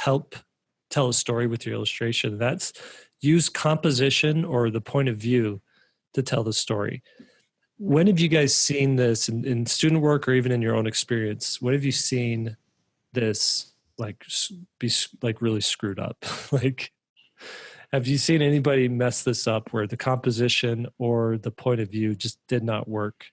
help tell a story with your illustration. That's use composition or the point of view to tell the story. When have you guys seen this in student work or even in your own experience? When have you seen this be really screwed up? Like, have you seen anybody mess this up where the composition or the point of view just did not work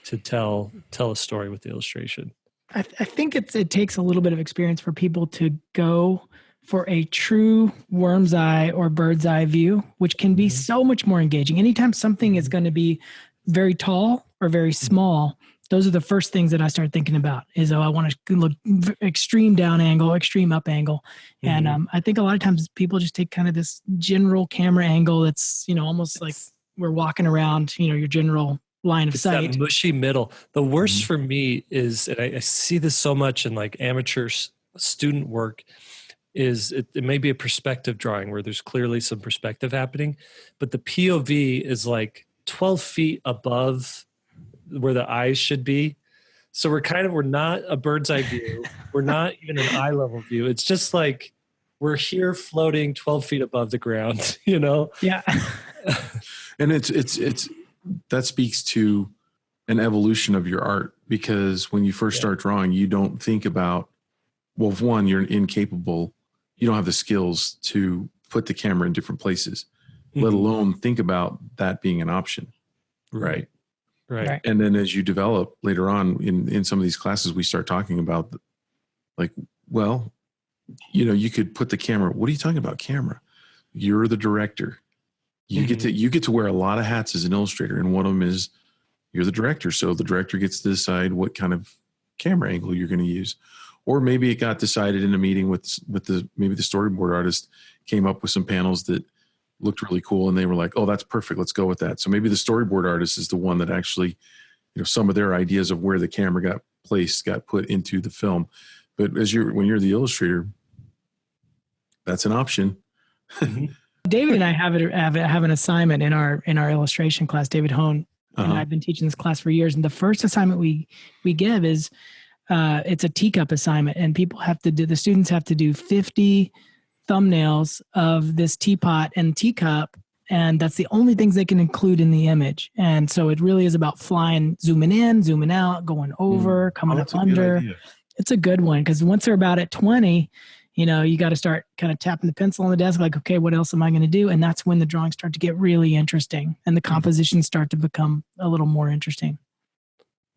to tell a story with the illustration? I think it takes a little bit of experience for people to go for a true worm's eye or bird's eye view, which can be so much more engaging. Anytime something is going to be very tall or very small, those are the first things that I start thinking about is, I want to look extreme down angle, extreme up angle. And I think a lot of times people just take kind of this general camera angle that's, almost like we're walking around, your general line of sight. That mushy middle. The worst for me is, and I see this so much in like amateur student work, is it may be a perspective drawing where there's clearly some perspective happening, but the POV is like 12 feet above where the eyes should be. So we're not a bird's eye view. We're not even an eye level view. It's just like we're here floating 12 feet above the ground, Yeah. And it's that speaks to an evolution of your art, because when you first start drawing, you don't think about, well, one, you're incapable. You don't have the skills to put the camera in different places, let alone think about that being an option. Right. And then as you develop later on in some of these classes, we start talking about like, well, you could put the camera. What are you talking about camera? You're the director. You get to wear a lot of hats as an illustrator. And one of them is you're the director. So the director gets to decide what kind of camera angle you're going to use. Or maybe it got decided in a meeting with maybe the storyboard artist came up with some panels that looked really cool, and they were like, oh, that's perfect, let's go with that. So maybe the storyboard artist is the one that actually, some of their ideas of where the camera got placed got put into the film. But when you're the illustrator, that's an option. David and I have an assignment in our illustration class. David Hone and I've been teaching this class for years, and the first assignment we give is it's a teacup assignment, and the students have to do 50 thumbnails of this teapot and teacup, and that's the only things they can include in the image. And so it really is about zooming in, zooming out, going over, coming up under. It's a good one, because once they're about at 20, you got to start kind of tapping the pencil on the desk, like, okay, what else am I going to do? And that's when the drawings start to get really interesting and the compositions start to become a little more interesting.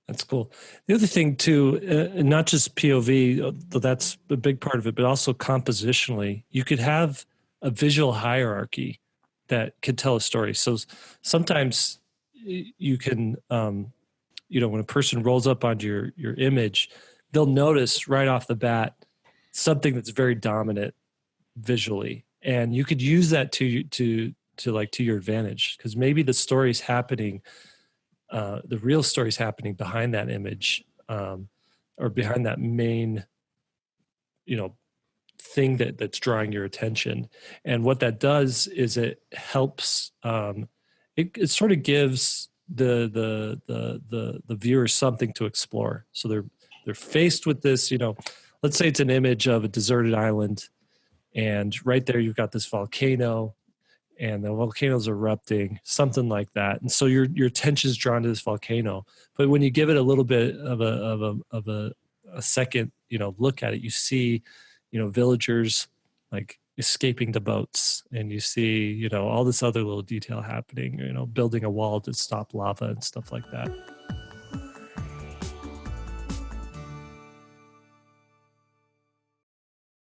That's cool. The other thing too, not just POV, though that's a big part of it, but also compositionally, you could have a visual hierarchy that could tell a story. So sometimes you can, when a person rolls up onto your image, they'll notice right off the bat something that's very dominant visually, and you could use that to your advantage, because maybe the story's happening. The real story's happening behind that image, or behind that main, thing that's drawing your attention. And what that does is it helps. It sort of gives the viewer something to explore. So they're faced with this. Let's say it's an image of a deserted island, and right there you've got this volcano. And the volcano's erupting, something like that. And so your attention is drawn to this volcano. But when you give it a little bit of a second, look at it, you see, villagers like escaping the boats, and you see, all this other little detail happening, building a wall to stop lava and stuff like that.